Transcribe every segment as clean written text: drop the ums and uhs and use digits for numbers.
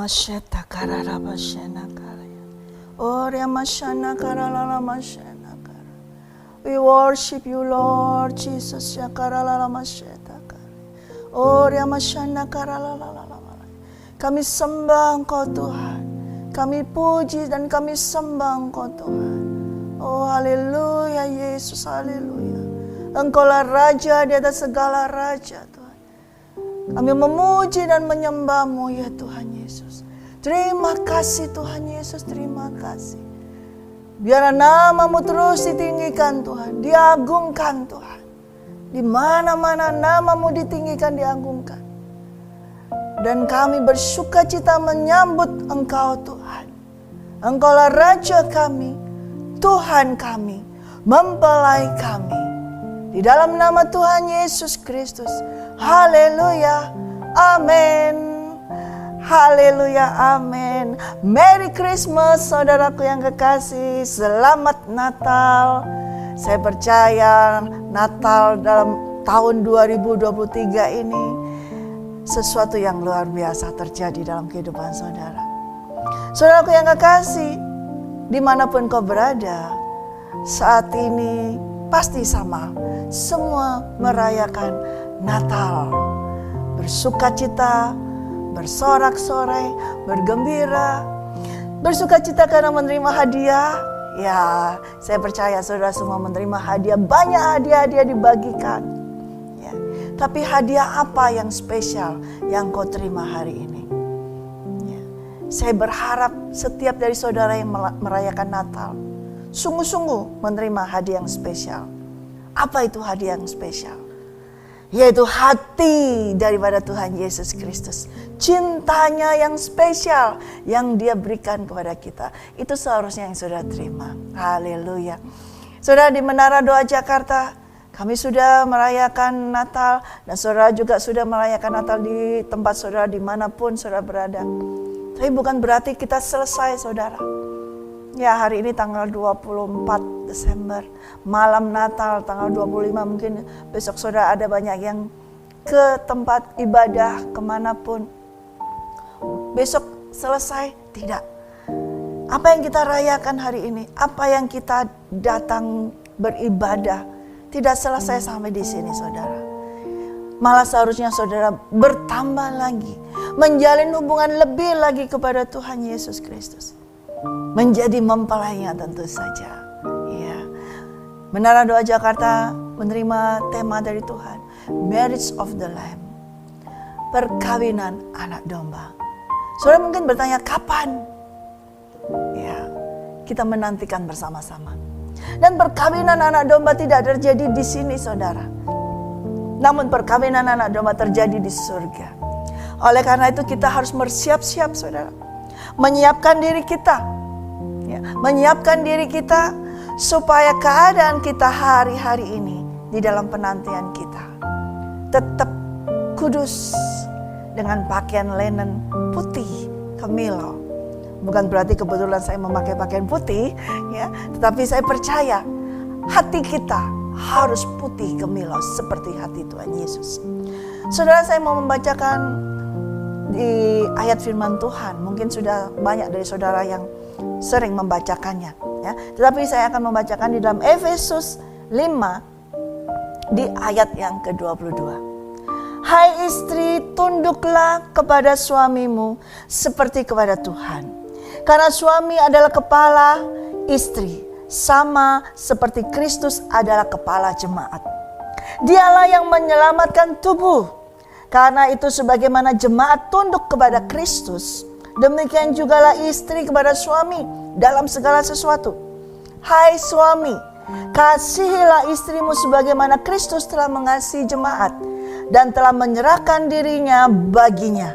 masheta karara mashena karaya. Ore mashana karala mashena kara. We worship you, Lord Jesus. Yakarala masheta kara. Ore mashana karala. Kami sembah Engkau Tuhan. Kami puji dan kami sembah Engkau Tuhan. Oh haleluya Yesus, haleluya. Engkaulah Raja di atas segala Raja Tuhan. Kami memuji dan menyembah-Mu ya Tuhan Yesus. Terima kasih Tuhan Yesus, terima kasih. Biar nama-Mu terus ditinggikan Tuhan, diagungkan Tuhan. Di mana-mana nama-Mu ditinggikan, diagungkan. Dan kami bersuka cita menyambut Engkau Tuhan. Engkaulah Raja kami, Tuhan kami, mempelai kami. Di dalam nama Tuhan Yesus Kristus. Haleluya, amin. Haleluya, amin. Merry Christmas saudaraku yang kekasih. Selamat Natal. Saya percaya Natal dalam tahun 2023 ini sesuatu yang luar biasa terjadi dalam kehidupan saudara. Saudaraku yang kekasih, dimanapun kau berada, saat ini pasti sama. Semua merayakan Natal. Bersukacita, bersorak-sorai, bergembira. Bersukacita karena menerima hadiah. Ya, saya percaya saudara semua menerima hadiah. Banyak hadiah-hadiah dibagikan. Tapi hadiah apa yang spesial yang kau terima hari ini? Ya. Saya berharap setiap dari saudara yang merayakan Natal sungguh-sungguh menerima hadiah yang spesial. Apa itu hadiah yang spesial? Yaitu hati daripada Tuhan Yesus Kristus. Cintanya yang spesial yang Dia berikan kepada kita. Itu seharusnya yang saudara terima. Haleluya. Saudara di Menara Doa Jakarta, kami sudah merayakan Natal dan saudara juga sudah merayakan Natal di tempat saudara dimanapun saudara berada. Tapi bukan berarti kita selesai saudara. Ya hari ini tanggal 24 Desember, malam Natal tanggal 25 mungkin besok saudara ada banyak yang ke tempat ibadah kemanapun. Besok selesai? Tidak. Apa yang kita rayakan hari ini? Apa yang kita datang beribadah? Tidak selesai sampai di sini saudara. Malah seharusnya saudara bertambah lagi. Menjalin hubungan lebih lagi kepada Tuhan Yesus Kristus. Menjadi mempelainya tentu saja. Ya. Menara Doa Jakarta menerima tema dari Tuhan. Marriage of the Lamb. Perkawinan anak domba. Saudara mungkin bertanya kapan? Ya, kita menantikan bersama-sama. Dan perkawinan anak domba tidak terjadi di sini saudara. Namun perkawinan anak domba terjadi di surga. Oleh karena itu kita harus bersiap-siap saudara. Menyiapkan diri kita. Ya, menyiapkan diri kita supaya keadaan kita hari-hari ini di dalam penantian kita tetap kudus dengan pakaian linen putih kemilau. Bukan berarti kebetulan saya memakai pakaian putih, ya, tetapi saya percaya hati kita harus putih kemilau seperti hati Tuhan Yesus. Saudara, saya mau membacakan di ayat firman Tuhan. Mungkin sudah banyak dari saudara yang sering membacakannya, ya. Tetapi saya akan membacakan di dalam Efesus 5 di ayat yang ke-22. Hai istri, tunduklah kepada suamimu seperti kepada Tuhan. Karena suami adalah kepala istri, sama seperti Kristus adalah kepala jemaat. Dialah yang menyelamatkan tubuh. Karena itu sebagaimana jemaat tunduk kepada Kristus, demikian jugalah istri kepada suami dalam segala sesuatu. Hai suami, kasihilah istrimu sebagaimana Kristus telah mengasihi jemaat dan telah menyerahkan dirinya baginya,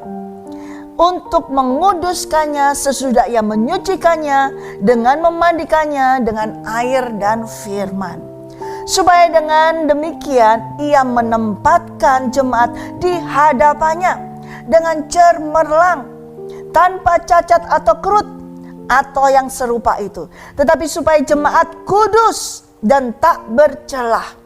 untuk menguduskannya sesudah ia menyucikannya dengan memandikannya dengan air dan firman. Supaya dengan demikian ia menempatkan jemaat di hadapannya dengan cemerlang, tanpa cacat atau kerut atau yang serupa itu. Tetapi supaya jemaat kudus dan tak bercelah.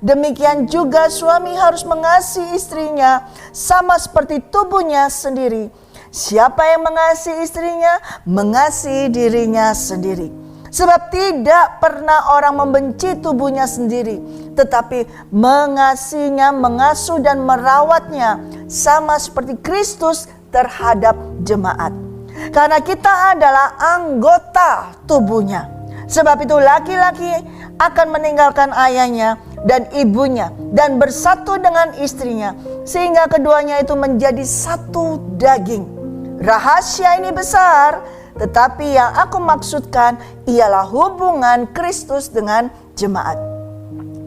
Demikian juga suami harus mengasihi istrinya sama seperti tubuhnya sendiri. Siapa yang mengasihi istrinya, mengasihi dirinya sendiri. Sebab tidak pernah orang membenci tubuhnya sendiri, tetapi mengasihinya, mengasuh dan merawatnya, sama seperti Kristus terhadap jemaat. Karena kita adalah anggota tubuhnya. Sebab itu laki-laki akan meninggalkan ayahnya dan ibunya dan bersatu dengan istrinya, sehingga keduanya itu menjadi satu daging. Rahasia ini besar, tetapi yang aku maksudkan ialah hubungan Kristus dengan jemaat.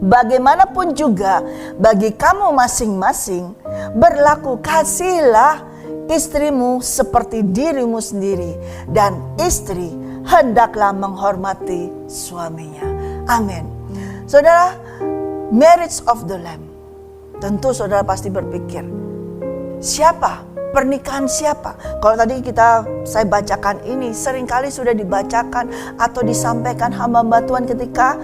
Bagaimanapun juga bagi kamu masing-masing, berlaku kasihilah istrimu seperti dirimu sendiri, dan istri hendaklah menghormati suaminya. Amin. Saudara, marriage of the Lamb. Tentu saudara pasti berpikir, siapa? Pernikahan siapa? Kalau tadi saya bacakan ini, seringkali sudah dibacakan atau disampaikan hamba Tuhan ketika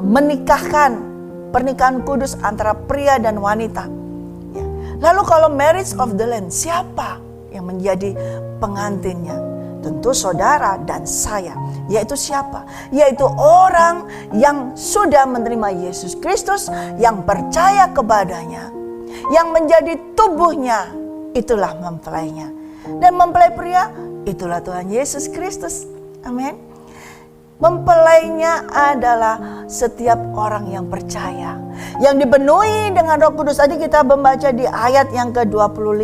menikahkan pernikahan kudus antara pria dan wanita. Ya. Lalu kalau marriage of the Lamb, siapa yang menjadi pengantinnya? Tentu saudara dan saya. Yaitu siapa? Yaitu orang yang sudah menerima Yesus Kristus, yang percaya kepadanya, yang menjadi tubuhnya. Itulah mempelainya. Dan mempelai pria, itulah Tuhan Yesus Kristus. Amin. Mempelainya adalah setiap orang yang percaya, yang dipenuhi dengan Roh Kudus. Tadi kita membaca di ayat yang ke-25.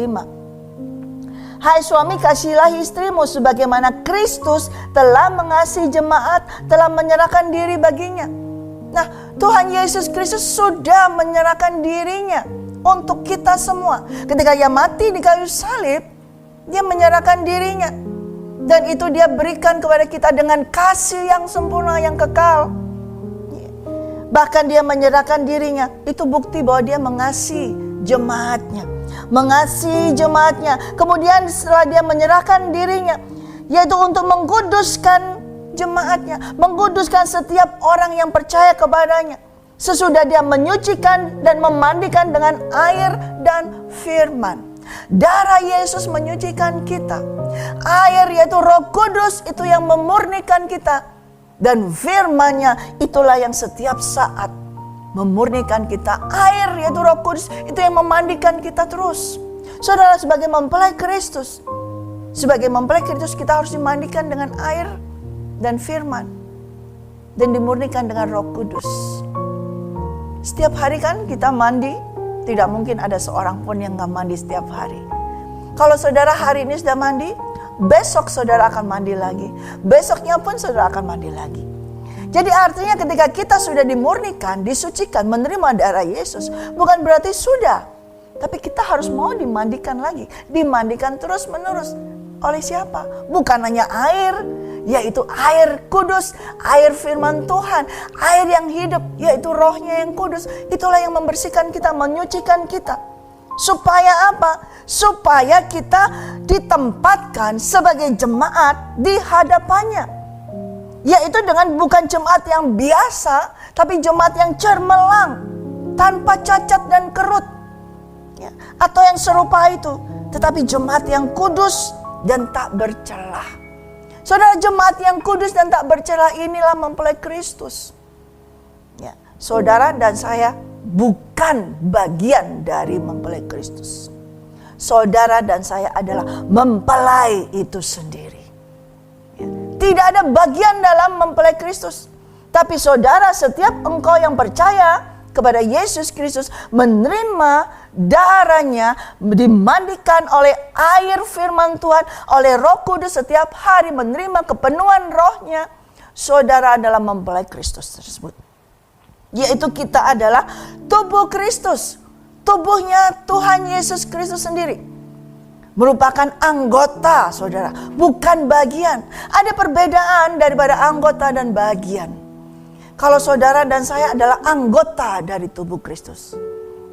Hai suami, kasihilah istrimu sebagaimana Kristus telah mengasihi jemaat, telah menyerahkan diri baginya. Nah, Tuhan Yesus Kristus sudah menyerahkan dirinya untuk kita semua. Ketika Dia mati di kayu salib, Dia menyerahkan dirinya. Dan itu Dia berikan kepada kita dengan kasih yang sempurna, yang kekal. Bahkan Dia menyerahkan dirinya. Itu bukti bahwa Dia mengasihi jemaatnya. Mengasihi jemaatnya. Kemudian setelah Dia menyerahkan dirinya, yaitu untuk mengkuduskan jemaatnya, mengkuduskan setiap orang yang percaya kepadanya. Sesudah Dia menyucikan dan memandikan dengan air dan firman. Darah Yesus menyucikan kita. Air yaitu Roh Kudus itu yang memurnikan kita. Dan firman-Nya itulah yang setiap saat memurnikan kita. Air yaitu Roh Kudus itu yang memandikan kita terus. Saudara, sebagai mempelai Kristus, kita harus dimandikan dengan air dan firman, dan dimurnikan dengan Roh Kudus. Setiap hari kan kita mandi, tidak mungkin ada seorang pun yang gak mandi setiap hari. Kalau saudara hari ini sudah mandi, besok saudara akan mandi lagi. Besoknya pun saudara akan mandi lagi. Jadi artinya ketika kita sudah dimurnikan, disucikan, menerima darah Yesus, bukan berarti sudah. Tapi kita harus mau dimandikan lagi. Dimandikan terus menerus. Oleh siapa? Bukan hanya air, yaitu air kudus, air firman Tuhan, air yang hidup, yaitu Roh-Nya yang kudus. Itulah yang membersihkan kita, menyucikan kita. Supaya apa? Supaya kita ditempatkan sebagai jemaat di hadapannya. Yaitu dengan bukan jemaat yang biasa, tapi jemaat yang cermelang, tanpa cacat dan kerut, ya, atau yang serupa itu. Tetapi jemaat yang kudus dan tak bercelah. Saudara, jemaat yang kudus dan tak bercelah inilah mempelai Kristus. Ya, saudara dan saya bukan bagian dari mempelai Kristus. Saudara dan saya adalah mempelai itu sendiri. Ya, tidak ada bagian dalam mempelai Kristus. Tapi saudara, setiap engkau yang percaya kepada Yesus Kristus, menerima darahnya, dimandikan oleh air firman Tuhan, oleh Roh Kudus setiap hari, menerima kepenuhan Roh-Nya, saudara adalah mempelai Kristus tersebut. Yaitu kita adalah tubuh Kristus, tubuhnya Tuhan Yesus Kristus sendiri. Merupakan anggota, saudara, bukan bagian. Ada perbedaan daripada anggota dan bagian. Kalau saudara dan saya adalah anggota dari tubuh Kristus.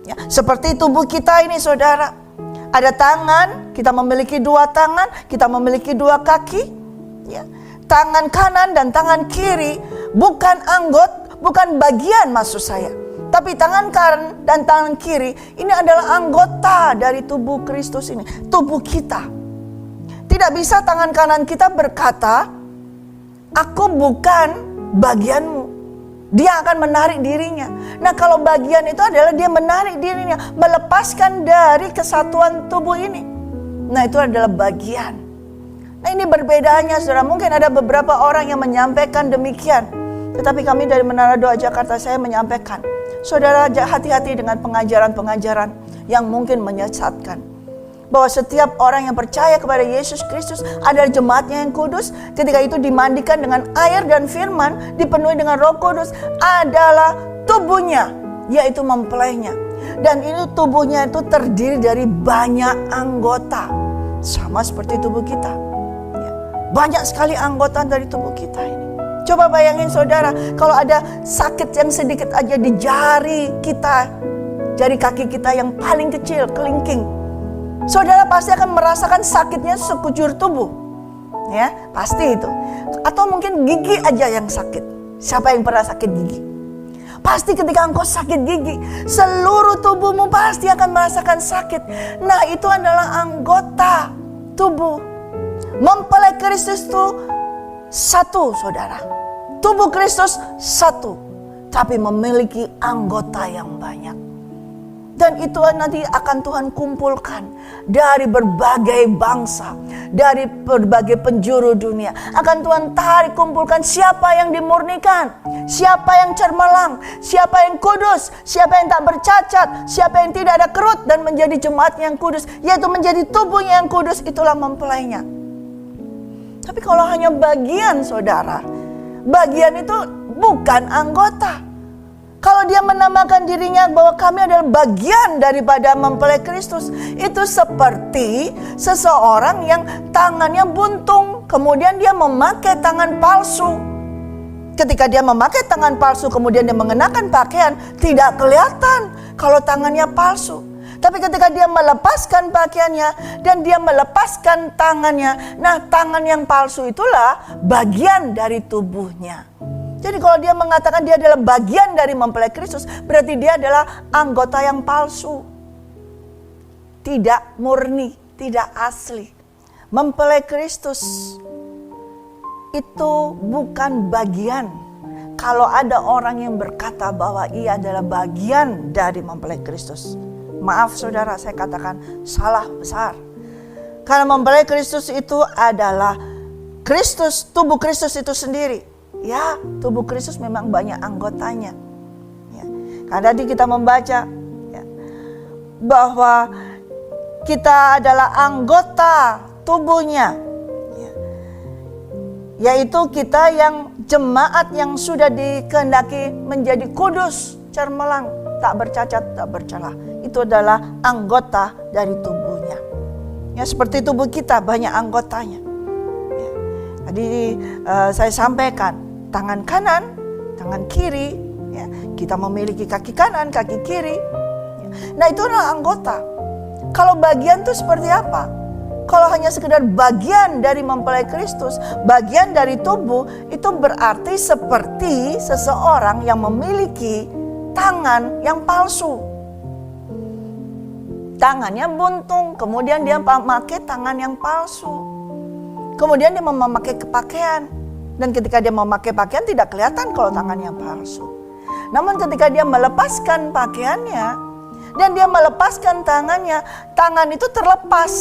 Ya, seperti tubuh kita ini, saudara. Ada tangan, kita memiliki dua tangan, kita memiliki dua kaki. Ya, tangan kanan dan tangan kiri bukan bukan bagian maksud saya. Tapi tangan kanan dan tangan kiri ini adalah anggota dari tubuh Kristus ini. Tubuh kita. Tidak bisa tangan kanan kita berkata, aku bukan bagianmu. Dia akan menarik dirinya. Nah, kalau bagian itu adalah dia menarik dirinya, melepaskan dari kesatuan tubuh ini. Nah, itu adalah bagian. Nah, ini perbedaannya, saudara. Mungkin ada beberapa orang yang menyampaikan demikian. Tetapi kami dari Menara Doa Jakarta, saya menyampaikan, saudara, hati-hati dengan pengajaran-pengajaran yang mungkin menyesatkan. Bahwa setiap orang yang percaya kepada Yesus Kristus adalah jemaatnya yang kudus. Ketika itu dimandikan dengan air dan firman, dipenuhi dengan Roh Kudus, adalah tubuhnya, yaitu mempelainya. Dan itu tubuhnya itu terdiri dari banyak anggota, sama seperti tubuh kita. Ya, banyak sekali anggota dari tubuh kita ini. Coba bayangin saudara, kalau ada sakit yang sedikit aja di jari kita, jari kaki kita yang paling kecil, kelingking, saudara pasti akan merasakan sakitnya sekujur tubuh. Ya, pasti itu. Atau mungkin gigi aja yang sakit. Siapa yang pernah sakit gigi? Pasti ketika engkau sakit gigi, seluruh tubuhmu pasti akan merasakan sakit. Nah, itu adalah anggota tubuh. Mempelai Kristus itu satu, saudara. Tubuh Kristus satu, tapi memiliki anggota yang banyak. Dan itu nanti akan Tuhan kumpulkan dari berbagai bangsa, dari berbagai penjuru dunia. Akan Tuhan tarik kumpulkan siapa yang dimurnikan, siapa yang cermelang, siapa yang kudus, siapa yang tak bercacat, siapa yang tidak ada kerut dan menjadi jemaat yang kudus, yaitu menjadi tubuhnya yang kudus, itulah mempelainya. Tapi kalau hanya bagian, saudara, bagian itu bukan anggota. Kalau dia menamakan dirinya bahwa kami adalah bagian daripada mempelai Kristus, itu seperti seseorang yang tangannya buntung, kemudian dia memakai tangan palsu. Ketika dia memakai tangan palsu, kemudian dia mengenakan pakaian, tidak kelihatan kalau tangannya palsu. Tapi ketika dia melepaskan pakaiannya dan dia melepaskan tangannya, nah tangan yang palsu itulah bagian dari tubuhnya. Jadi kalau dia mengatakan dia adalah bagian dari mempelai Kristus, berarti dia adalah anggota yang palsu. Tidak murni, tidak asli. Mempelai Kristus itu bukan bagian. Kalau ada orang yang berkata bahwa ia adalah bagian dari mempelai Kristus, maaf saudara, saya katakan salah besar. Karena mempelai Kristus itu adalah Kristus, tubuh Kristus itu sendiri. Ya, tubuh Kristus memang banyak anggotanya. Ya. Karena tadi kita membaca ya, bahwa kita adalah anggota tubuhnya. Ya. Yaitu kita yang jemaat yang sudah dikehendaki menjadi kudus, cermelang, tak bercacat, tak bercela. Itu adalah anggota dari tubuhnya. Ya, seperti tubuh kita banyak anggotanya. Ya. Tadi saya sampaikan, tangan kanan, tangan kiri, ya. Kita memiliki kaki kanan, kaki kiri. Ya. Nah, itu adalah anggota. Kalau bagian itu seperti apa? Kalau hanya sekedar bagian dari mempelai Kristus, bagian dari tubuh, itu berarti seperti seseorang yang memiliki tangan yang palsu. Tangannya buntung, kemudian dia memakai tangan yang palsu. Kemudian dia memakai pakaian. Dan ketika dia memakai pakaian tidak kelihatan kalau tangannya palsu. Namun ketika dia melepaskan pakaiannya dan dia melepaskan tangannya, tangan itu terlepas.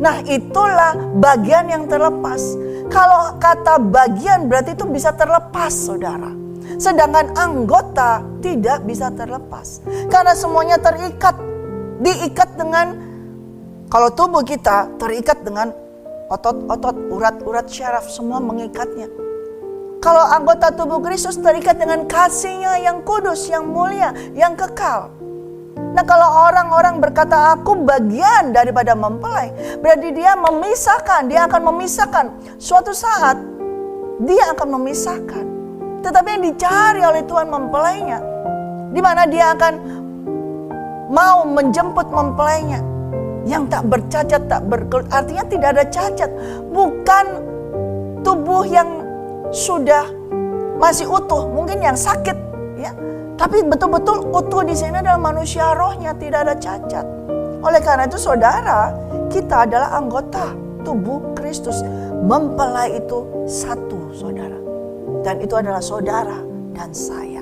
Nah, itulah bagian yang terlepas. Kalau kata bagian berarti itu bisa terlepas, saudara. Sedangkan anggota tidak bisa terlepas. Karena semuanya terikat. Diikat dengan, kalau tubuh kita terikat dengan otot-otot, urat-urat syaraf, semua mengikatnya. Kalau anggota tubuh Kristus terikat dengan kasih-Nya yang kudus, yang mulia, yang kekal. Nah, kalau orang-orang berkata aku bagian daripada mempelai, berarti dia memisahkan, dia akan memisahkan. Suatu saat dia akan memisahkan. Tetapi yang dicari oleh Tuhan mempelainya, di mana dia akan mau menjemput mempelainya yang tak bercacat, tak berkelut, artinya tidak ada cacat. Bukan tubuh yang sudah masih utuh, mungkin yang sakit, ya. Tapi betul-betul utuh di sini adalah manusia rohnya, tidak ada cacat. Oleh karena itu, saudara, kita adalah anggota. tubuh Kristus. Mempelai itu satu, saudara. Dan itu adalah saudara dan saya.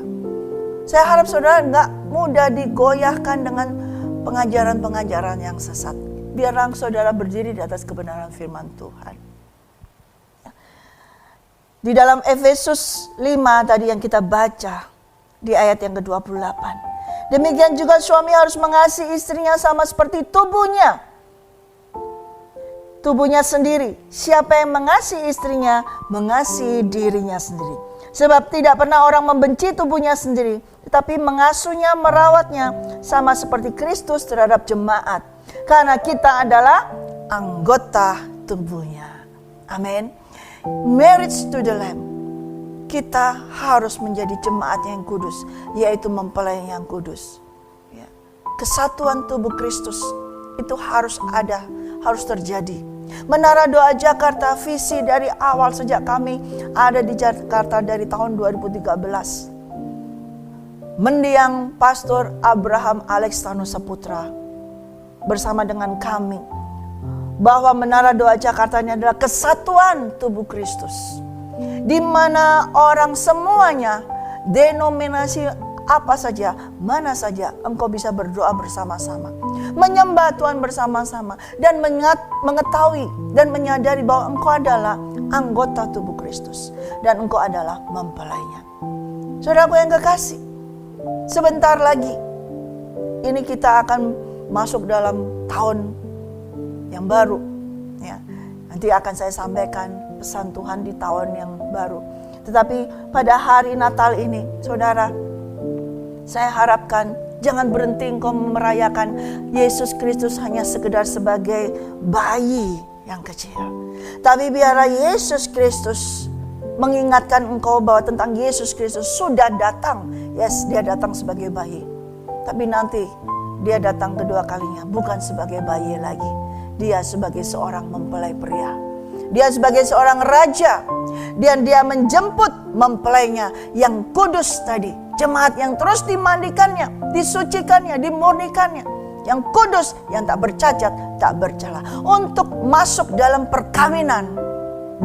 Saya harap saudara nggak mudah digoyahkan dengan pengajaran-pengajaran yang sesat. Biarlah saudara berdiri di atas kebenaran firman Tuhan. Di dalam Efesus 5 tadi yang kita baca di ayat yang ke-28. Demikian juga suami harus mengasihi istrinya sama seperti tubuhnya. Tubuhnya sendiri. Siapa yang mengasihi istrinya, mengasihi dirinya sendiri. Sebab tidak pernah orang membenci tubuhnya sendiri, tetapi mengasuhnya, merawatnya, sama seperti Kristus terhadap jemaat. Karena kita adalah anggota tubuhnya. Amin. Marriage to the Lamb. Kita harus menjadi jemaat yang kudus, yaitu mempelai yang kudus. Kesatuan tubuh Kristus itu harus ada, harus terjadi. Menara Doa Jakarta, visi dari awal sejak kami ada di Jakarta dari tahun 2013. Mendiang Pastor Abraham Alex Tanu Saputra bersama dengan kami, bahwa Menara Doa Jakarta ini adalah kesatuan tubuh Kristus, di mana orang semuanya, denominasi apa saja, mana saja, engkau bisa berdoa bersama-sama, menyembah Tuhan bersama-sama, dan mengetahui dan menyadari bahwa engkau adalah anggota tubuh Kristus dan engkau adalah mempelainya. Saudaraku yang kekasih, sebentar lagi ini kita akan masuk dalam tahun yang baru, ya. Nanti akan saya sampaikan pesan Tuhan di tahun yang baru. Tetapi pada hari Natal ini, saudara, saya harapkan jangan berhenti engkau merayakan Yesus Kristus hanya sekedar sebagai bayi yang kecil. Tapi biarlah Yesus Kristus mengingatkan engkau bahwa tentang Yesus Kristus sudah datang. Yes, dia datang sebagai bayi. Tapi nanti dia datang kedua kalinya bukan sebagai bayi lagi. Dia sebagai seorang mempelai pria. Dia sebagai seorang raja. Dan dia menjemput mempelainya yang kudus tadi. Jemaat yang terus dimandikannya, disucikannya, dimurnikannya. Yang kudus, yang tak bercacat, tak bercela. Untuk masuk dalam perkawinan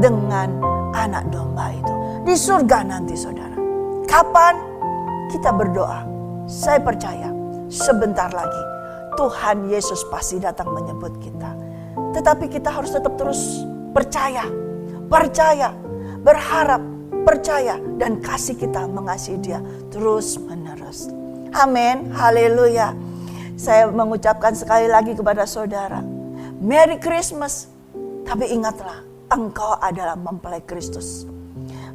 dengan anak domba itu. Di surga nanti saudara. Kapan kita berdoa? Saya percaya sebentar lagi Tuhan Yesus pasti datang menyebut kita. Tetapi kita harus tetap terus percaya, berharap, percaya, dan kasih kita mengasihi dia terus menerus. Amin, haleluya. Saya mengucapkan sekali lagi kepada saudara, Merry Christmas. Tapi ingatlah, engkau adalah mempelai Kristus.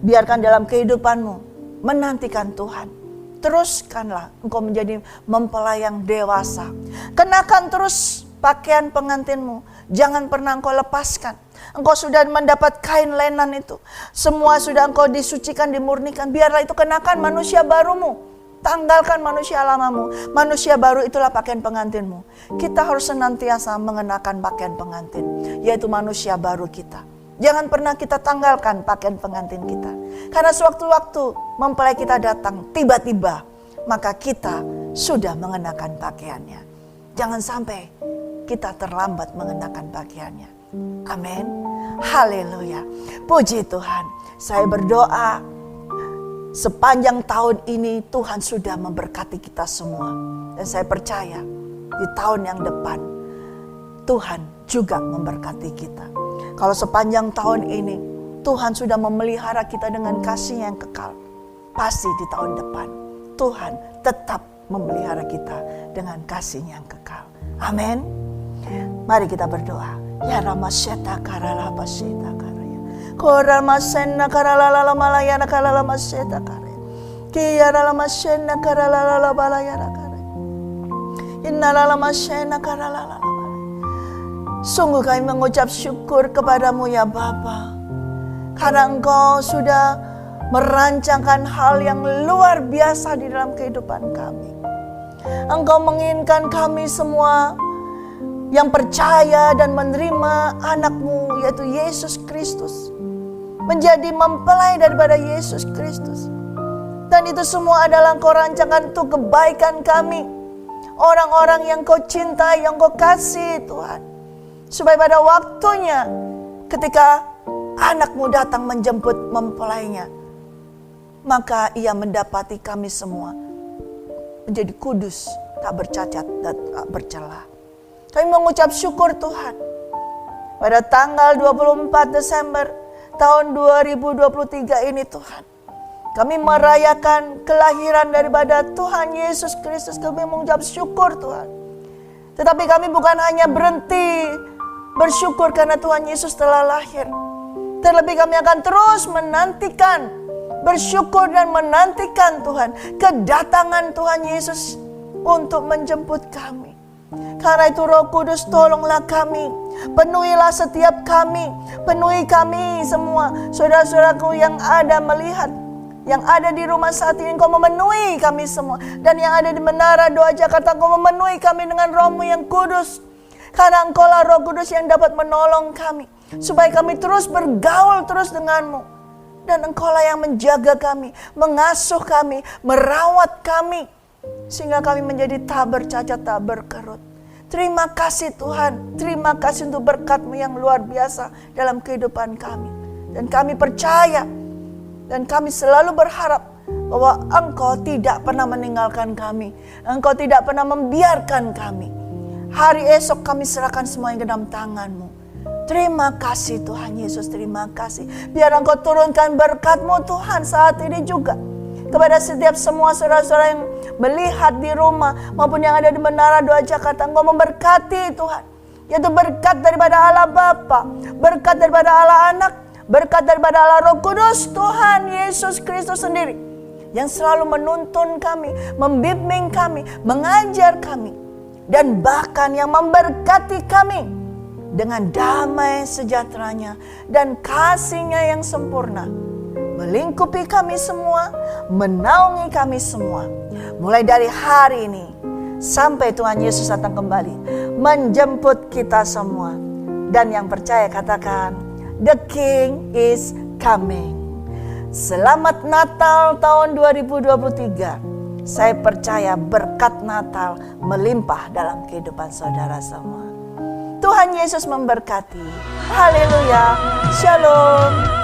Biarkan dalam kehidupanmu menantikan Tuhan. Teruskanlah engkau menjadi mempelai yang dewasa. Kenakan terus pakaian pengantinmu. Jangan pernah engkau lepaskan. Engkau sudah mendapat kain lenan itu. Semua sudah engkau disucikan, dimurnikan. Biarlah itu kenakan manusia barumu. Tanggalkan manusia lamamu. Manusia baru itulah pakaian pengantinmu. Kita harus senantiasa mengenakan pakaian pengantin, yaitu manusia baru kita. Jangan pernah kita tanggalkan pakaian pengantin kita. Karena sewaktu-waktu mempelai kita datang tiba-tiba, maka kita sudah mengenakan pakaiannya. Jangan sampai kita terlambat mengenakan pakaiannya. Amin. Haleluya. Puji Tuhan. Saya berdoa sepanjang tahun ini Tuhan sudah memberkati kita semua. Dan saya percaya di tahun yang depan Tuhan juga memberkati kita. Kalau sepanjang tahun ini Tuhan sudah memelihara kita dengan kasih yang kekal, pasti di tahun depan Tuhan tetap memelihara kita dengan kasih yang kekal. Amin. Mari kita berdoa. Ya Ramasyata karala basyata karaya. Koramasena karala malayana karala masyata karaya. Kiyara lamasena karala balayana karaya. Innala lamasena karala. Sungguh kami mengucap syukur kepadamu ya Bapa. Karena Engkau sudah merancangkan hal yang luar biasa di dalam kehidupan kami. Engkau menginginkan kami semua yang percaya dan menerima anak-Mu yaitu Yesus Kristus. Menjadi mempelai daripada Yesus Kristus. Dan itu semua adalah Engkau rancangkan untuk kebaikan kami. Orang-orang yang Kau cintai, yang Kau kasih Tuhan. Supaya pada waktunya ketika anakmu datang menjemput mempelainya, maka ia mendapati kami semua menjadi kudus, tak bercacat dan tak bercela. Kami mengucap syukur Tuhan. Pada tanggal 24 Desember tahun 2023 ini Tuhan, kami merayakan kelahiran daripada Tuhan Yesus Kristus. Kami mengucap syukur Tuhan. Tetapi kami bukan hanya berhenti bersyukur karena Tuhan Yesus telah lahir. Terlebih kami akan terus menantikan, bersyukur dan menantikan Tuhan, kedatangan Tuhan Yesus untuk menjemput kami. Karena itu Roh Kudus, tolonglah kami, penuhilah setiap kami, penuhi kami semua. Saudara-saudaraku yang ada melihat, yang ada di rumah saat ini, Engkau memenuhi kami semua. Dan yang ada di Menara Doa Jakarta, Engkau memenuhi kami dengan Roh-Mu yang kudus. Karena Engkaulah Roh Kudus yang dapat menolong kami, supaya kami terus bergaul terus dengan-Mu. Dan Engkaulah yang menjaga kami, mengasuh kami, merawat kami, sehingga kami menjadi tak bercacat, tak berkerut. Terima kasih Tuhan, terima kasih untuk berkat-Mu yang luar biasa dalam kehidupan kami. Dan kami percaya, dan kami selalu berharap bahwa Engkau tidak pernah meninggalkan kami. Engkau tidak pernah membiarkan kami. Hari esok kami serahkan semuanya ke dalam tangan-Mu. Terima kasih Tuhan Yesus, terima kasih. Biar Engkau turunkan berkat-Mu Tuhan saat ini juga kepada setiap semua saudara-saudara yang melihat di rumah maupun yang ada di Menara Doa Jakarta. Engkau memberkati Tuhan, yaitu berkat daripada Allah Bapa, berkat daripada Allah Anak, berkat daripada Allah Roh Kudus, Tuhan Yesus Kristus sendiri, yang selalu menuntun kami, membimbing kami, mengajar kami, dan bahkan yang memberkati kami dengan damai sejahteranya dan kasih-Nya yang sempurna, melingkupi kami semua, menaungi kami semua, mulai dari hari ini sampai Tuhan Yesus datang kembali menjemput kita semua. Dan yang percaya katakan, The King is coming. Selamat Natal tahun 2023. Saya percaya berkat Natal melimpah dalam kehidupan saudara semua. Tuhan Yesus memberkati. Haleluya. Shalom.